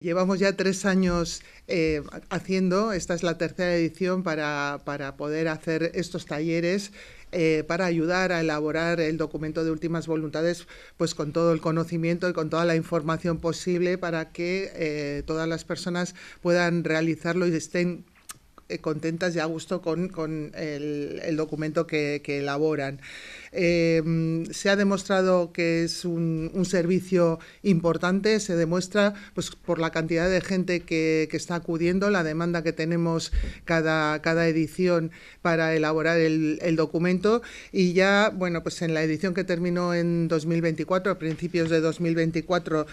Llevamos ya 3 años haciendo, esta es la tercera edición para poder hacer estos talleres, para ayudar a elaborar el documento de últimas voluntades, pues con todo el conocimiento y con toda la información posible para que todas las personas puedan realizarlo y estén contentas y a gusto con el documento que elaboran. Se ha demostrado que es un servicio importante, se demuestra pues, por la cantidad de gente que está acudiendo, la demanda que tenemos cada edición para elaborar el documento, y ya, bueno, pues en la edición que terminó en 2024, a principios de 2024,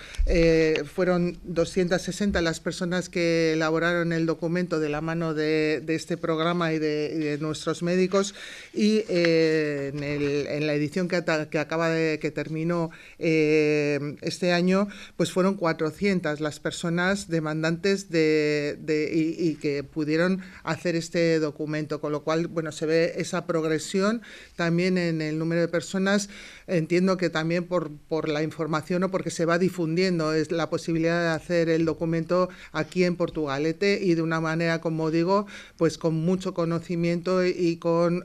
fueron 260 las personas que elaboraron el documento de la mano de este programa y de nuestros médicos, y en la edición que terminó este año, pues fueron 400 las personas demandantes y que pudieron hacer este documento, con lo cual, bueno, se ve esa progresión también en el número de personas. Entiendo que también por la información o porque se va difundiendo es la posibilidad de hacer el documento aquí en Portugalete, y de una manera, como digo, pues con mucho conocimiento y con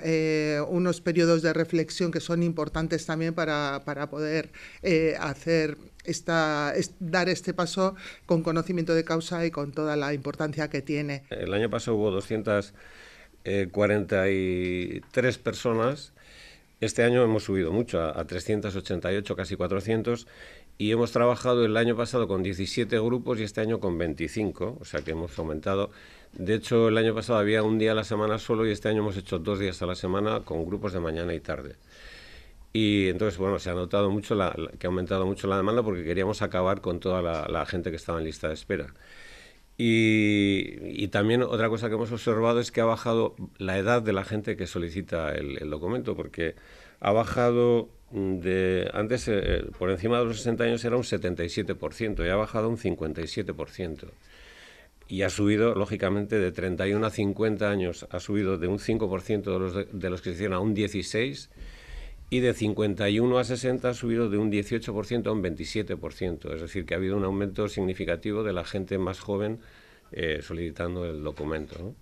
unos periodos de reflexión que son importantes también para poder dar este paso con conocimiento de causa y con toda la importancia que tiene. El año pasado hubo 243 personas. Este año hemos subido mucho, a 388, casi 400, y hemos trabajado el año pasado con 17 grupos y este año con 25, o sea que hemos aumentado. De hecho, el año pasado había un día a la semana solo y este año hemos hecho 2 días a la semana con grupos de mañana y tarde. Y entonces, bueno, se ha notado mucho que ha aumentado mucho la demanda porque queríamos acabar con toda la gente que estaba en lista de espera. Y también otra cosa que hemos observado es que ha bajado la edad de la gente que solicita el documento, porque ha bajado antes por encima de los 60 años era un 77% y ha bajado un 57%. Y ha subido, lógicamente, de 31 a 50 años, ha subido de un 5% de los que se hicieron a un 16%, y de 51 a 60 ha subido de un 18% a un 27%. Es decir, que ha habido un aumento significativo de la gente más joven solicitando el documento, ¿no?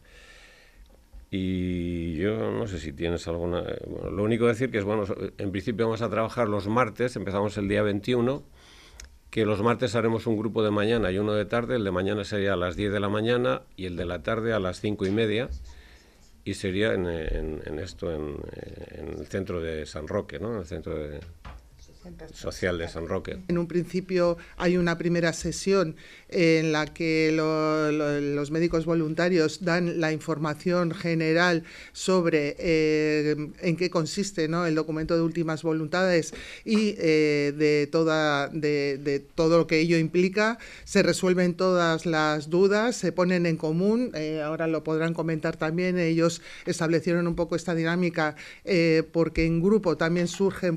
Y yo no sé si tienes alguna... Bueno, lo único que decir que es, bueno, en principio vamos a trabajar los martes, empezamos el día 21, que los martes haremos un grupo de mañana y uno de tarde. El de mañana sería a las 10 de la mañana y el de la tarde a las 5:30. Y sería en el centro de San Roque, ¿no? En el centro social de San Roque. En un principio hay una primera sesión en la que los médicos voluntarios dan la información general sobre en qué consiste, ¿no?, el documento de últimas voluntades y de todo lo que ello implica. Se resuelven todas las dudas, se ponen en común, ahora lo podrán comentar también. Ellos establecieron un poco esta dinámica porque en grupo también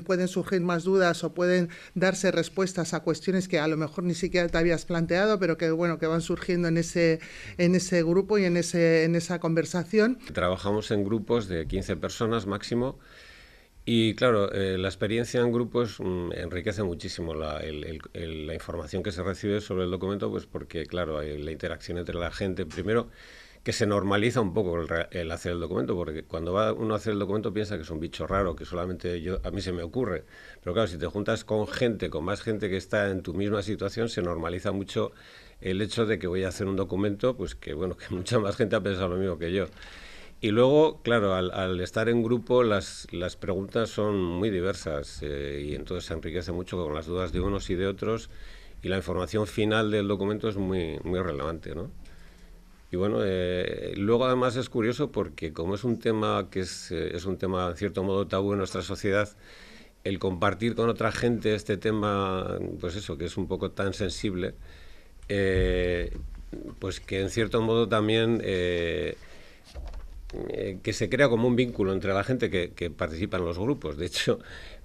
pueden surgir más dudas o pueden darse respuestas a cuestiones que a lo mejor ni siquiera te habías planteado, pero que, bueno, que van surgiendo en ese grupo y en esa conversación. Trabajamos en grupos de 15 personas máximo. Y claro, la experiencia en grupos enriquece muchísimo la información que se recibe sobre el documento, pues porque, claro, hay la interacción entre la gente. Primero, que se normaliza un poco el hacer el documento, porque cuando va uno a hacer el documento piensa que es un bicho raro, que solamente a mí se me ocurre. Pero claro, si te juntas con más gente que está en tu misma situación, se normaliza mucho el hecho de que voy a hacer un documento, pues que, bueno, que mucha más gente ha pensado lo mismo que yo. Y luego, claro, al estar en grupo las preguntas son muy diversas y entonces se enriquece mucho con las dudas de unos y de otros, y la información final del documento es muy, muy relevante, ¿no? Y bueno, luego además es curioso porque como es un tema que es un tema en cierto modo tabú en nuestra sociedad, el compartir con otra gente este tema, pues eso, que es un poco tan sensible, pues que en cierto modo también... que se crea como un vínculo entre la gente que participa en los grupos. De hecho,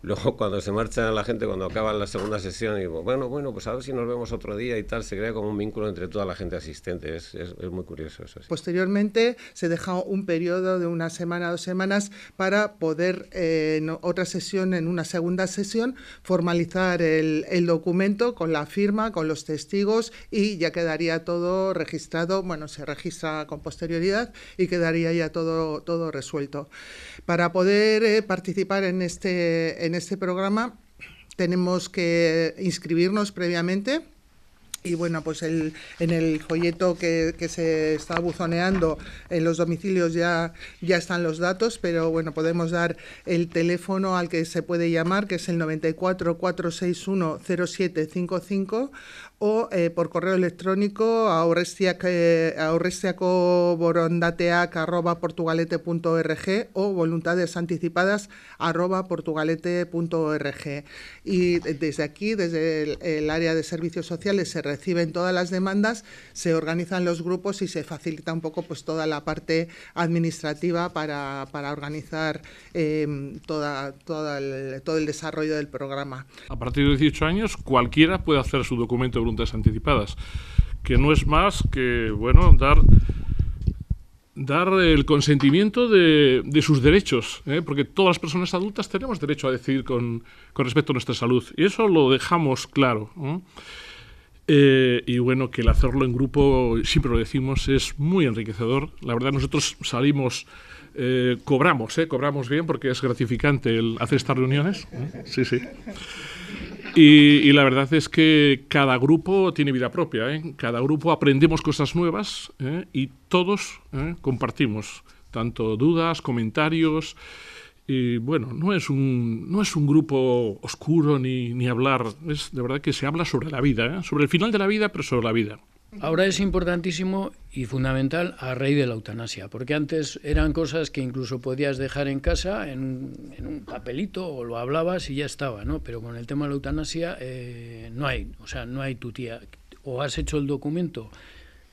Luego cuando se marcha la gente, cuando acaba la segunda sesión, digo, bueno, pues a ver si nos vemos otro día y tal, se crea como un vínculo entre toda la gente asistente, es muy curioso eso. Sí. Posteriormente se deja un periodo de una semana, 2 semanas para poder en otra sesión, en una segunda sesión, formalizar el documento con la firma, con los testigos y ya quedaría todo registrado, bueno, se registra con posterioridad y quedaría ya todo resuelto. Para poder participar en este programa tenemos que inscribirnos previamente. Y bueno, pues en el folleto que se está buzoneando en los domicilios ya están los datos, pero bueno, podemos dar el teléfono al que se puede llamar, que es el 94 461 0755, o por correo electrónico a aurrestiacoborondateac@portugalete.org o voluntadesanticipadas@portugalete.org. Y desde aquí, desde el área de servicios sociales, se reciben todas las demandas, se organizan los grupos y se facilita un poco pues toda la parte administrativa para organizar todo el desarrollo del programa. A partir de 18 años, cualquiera puede hacer su documento de voluntades anticipadas, que no es más que, bueno, dar el consentimiento de sus derechos, porque todas las personas adultas tenemos derecho a decidir con respecto a nuestra salud, y eso lo dejamos claro. Y bueno, que el hacerlo en grupo, siempre lo decimos, es muy enriquecedor. La verdad, nosotros salimos, cobramos bien, porque es gratificante el hacer estas reuniones. Sí. Y la verdad es que cada grupo tiene vida propia, cada grupo aprendemos cosas nuevas, y todos compartimos tanto dudas, comentarios. Y bueno, no es un grupo oscuro ni hablar, es de verdad que se habla sobre la vida, sobre el final de la vida, pero sobre la vida. Ahora es importantísimo y fundamental a raíz de la eutanasia, porque antes eran cosas que incluso podías dejar en casa en un papelito o lo hablabas y ya estaba, ¿no? Pero con el tema de la eutanasia no hay tu tía. O has hecho el documento,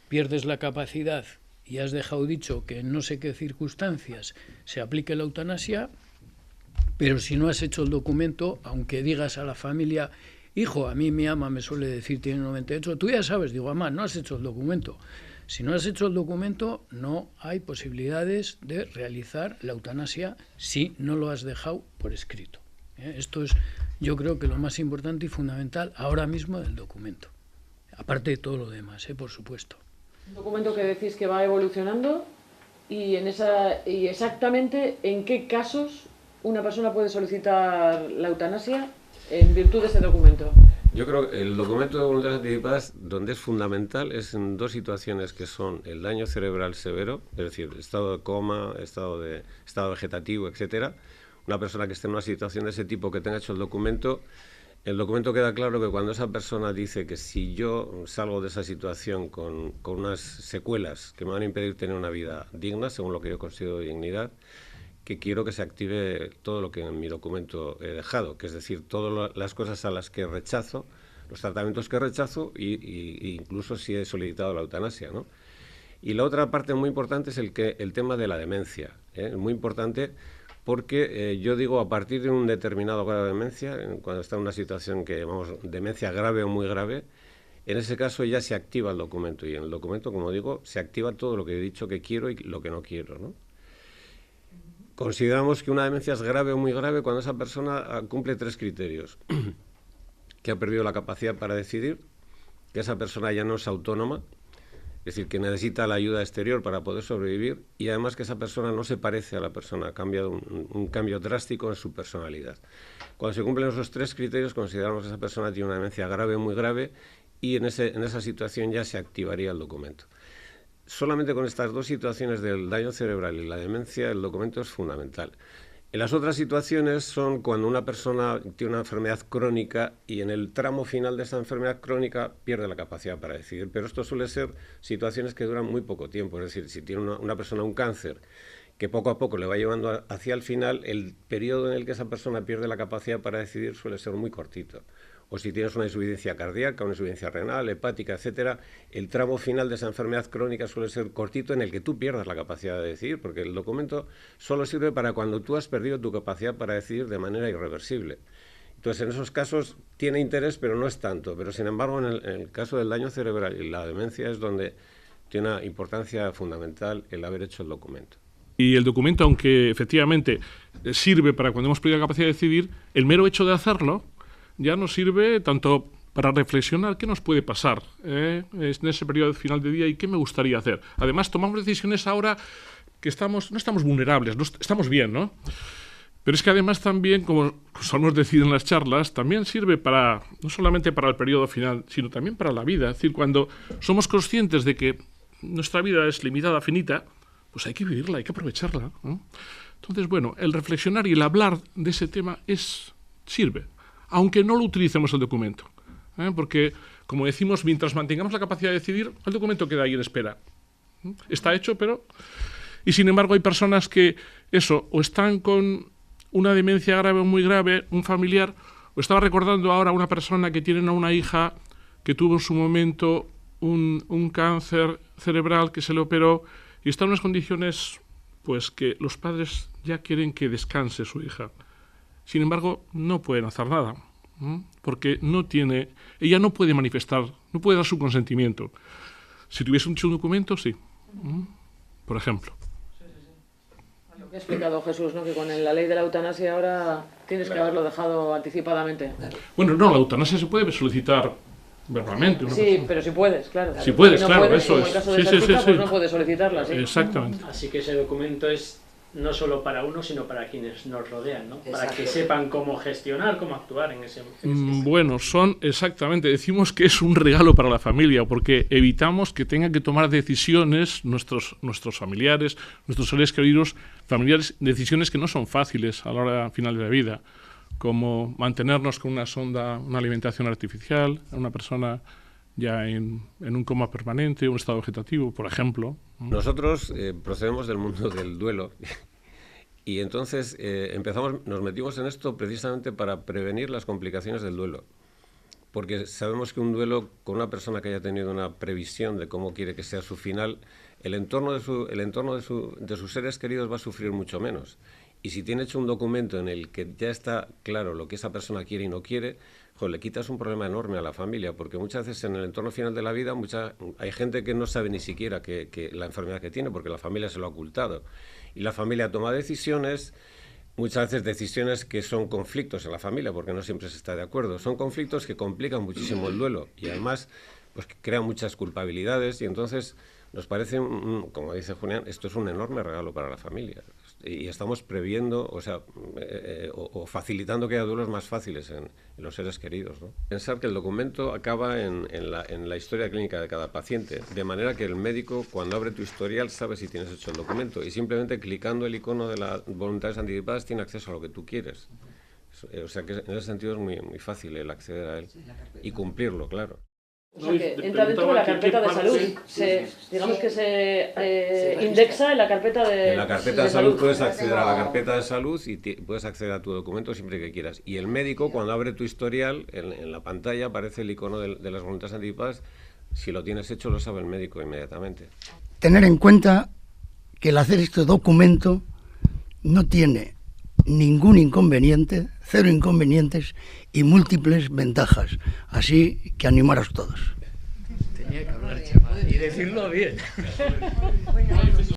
pierdes la capacidad y has dejado dicho que en no sé qué circunstancias se aplique la eutanasia, pero si no has hecho el documento, aunque digas a la familia, hijo, a mí mi ama me suele decir, tiene 98, tú ya sabes, digo, mamá, no has hecho el documento. Si no has hecho el documento, no hay posibilidades de realizar la eutanasia si no lo has dejado por escrito. Esto es, yo creo que lo más importante y fundamental ahora mismo del documento. Aparte de todo lo demás, por supuesto. Un documento que decís que va evolucionando y exactamente en qué casos una persona puede solicitar la eutanasia en virtud de ese documento. Yo creo que el documento de voluntades anticipadas, donde es fundamental, es en dos situaciones que son el daño cerebral severo, es decir, estado de coma, estado vegetativo, etcétera. Una persona que esté en una situación de ese tipo, que tenga hecho el documento queda claro que cuando esa persona dice que si yo salgo de esa situación con unas secuelas que me van a impedir tener una vida digna, según lo que yo considero dignidad, que quiero que se active todo lo que en mi documento he dejado, que es decir, todas las cosas a las que rechazo, los tratamientos que rechazo y incluso si he solicitado la eutanasia, ¿no? Y la otra parte muy importante es el tema de la demencia, es muy importante porque yo digo, a partir de un determinado grado de demencia, cuando está en una situación que llamamos demencia grave o muy grave, en ese caso ya se activa el documento, y en el documento, como digo, se activa todo lo que he dicho que quiero y lo que no quiero, ¿no? Consideramos que una demencia es grave o muy grave cuando esa persona cumple 3 criterios. Que ha perdido la capacidad para decidir, que esa persona ya no es autónoma, es decir, que necesita la ayuda exterior para poder sobrevivir, y además que esa persona no se parece a la persona, ha cambiado un cambio drástico en su personalidad. Cuando se cumplen esos 3 criterios, consideramos que esa persona tiene una demencia grave o muy grave, y en esa situación ya se activaría el documento. Solamente con estas 2 situaciones del daño cerebral y la demencia, el documento es fundamental. En las otras situaciones son cuando una persona tiene una enfermedad crónica y en el tramo final de esa enfermedad crónica pierde la capacidad para decidir. Pero esto suele ser situaciones que duran muy poco tiempo. Es decir, si tiene una persona un cáncer que poco a poco le va llevando hacia el final, el periodo en el que esa persona pierde la capacidad para decidir suele ser muy cortito. o si tienes una insuficiencia cardíaca, una insuficiencia renal, hepática, etcétera, el tramo final de esa enfermedad crónica suele ser cortito en el que tú pierdas la capacidad de decidir, porque el documento solo sirve para cuando tú has perdido tu capacidad para decidir de manera irreversible. Entonces, en esos casos tiene interés, pero no es tanto. Pero, sin embargo, en el caso del daño cerebral y la demencia es donde tiene una importancia fundamental el haber hecho el documento. Y el documento, aunque efectivamente sirve para cuando hemos perdido la capacidad de decidir, el mero hecho de hacerlo ya nos sirve tanto para reflexionar qué nos puede pasar en ese periodo final de día y qué me gustaría hacer. Además, tomamos decisiones ahora que no estamos vulnerables, estamos bien, ¿no? Pero es que además también, como solemos decir en las charlas, también sirve no solamente para el periodo final, sino también para la vida. Es decir, cuando somos conscientes de que nuestra vida es limitada, finita, pues hay que vivirla, hay que aprovecharla, ¿no? Entonces, bueno, el reflexionar y el hablar de ese tema sirve, aunque no lo utilicemos el documento. Porque, como decimos, mientras mantengamos la capacidad de decidir, el documento queda ahí en espera. Está hecho, pero... Y sin embargo hay personas que, o están con una demencia grave o muy grave, un familiar, o estaba recordando ahora a una persona que tiene a una hija que tuvo en su momento un cáncer cerebral que se le operó y está en unas condiciones pues que los padres ya quieren que descanse su hija. Sin embargo, no pueden hacer nada, porque ella no puede manifestar, no puede dar su consentimiento. Si tuviese un documento, sí, por ejemplo. Lo que ha explicado Jesús, ¿no? Que con la ley de la eutanasia ahora tienes que haberlo dejado anticipadamente. Bueno, no, la eutanasia se puede solicitar verbalmente. Sí, pero si puedes, claro. Si puedes, no claro, puedes, eso en es. el caso de esa chica, pues no puedes solicitarla, sí. Exactamente. Así que ese documento es no solo para uno, sino para quienes nos rodean, ¿no? Para que sepan cómo gestionar, cómo actuar en ese Bueno, decimos que es un regalo para la familia, porque evitamos que tengan que tomar decisiones nuestros familiares, nuestros seres queridos, familiares, decisiones que no son fáciles a la hora final de la vida, como mantenernos con una sonda, una alimentación artificial, una persona ya en un coma permanente, un estado vegetativo, por ejemplo. Nosotros procedemos del mundo del duelo y entonces nos metimos en esto precisamente para prevenir las complicaciones del duelo, porque sabemos que un duelo con una persona que haya tenido una previsión de cómo quiere que sea su final, el entorno de sus seres queridos va a sufrir mucho menos. Y si tiene hecho un documento en el que ya está claro lo que esa persona quiere y no quiere, le quitas un problema enorme a la familia, porque muchas veces en el entorno final de la vida hay gente que no sabe ni siquiera que la enfermedad que tiene, porque la familia se lo ha ocultado. Y la familia toma decisiones, muchas veces decisiones que son conflictos en la familia, porque no siempre se está de acuerdo. Son conflictos que complican muchísimo el duelo y además pues, que crean muchas culpabilidades y entonces nos parece, como dice Julián, esto es un enorme regalo para la familia. Y estamos previendo, o facilitando que haya duelos más fáciles en los seres queridos, ¿no? Pensar que el documento acaba en la historia clínica de cada paciente, de manera que el médico, cuando abre tu historial, sabe si tienes hecho el documento y simplemente clicando el icono de las voluntades anticipadas tiene acceso a lo que tú quieres. O sea que en ese sentido es muy, muy fácil el acceder a él y cumplirlo, claro. O sea que entra dentro de la carpeta de salud. Digamos que se indexa en la carpeta de salud. En la carpeta de salud puedes acceder a la carpeta de salud y puedes acceder a tu documento siempre que quieras. Y el médico, cuando abre tu historial, en la pantalla aparece el icono de las voluntades anticipadas. Si lo tienes hecho, lo sabe el médico inmediatamente. Tener en cuenta que el hacer este documento no tiene ningún inconveniente, 0 inconvenientes y múltiples ventajas. Así que animaros todos. Tenía que hablar, chaval, y decirlo bien.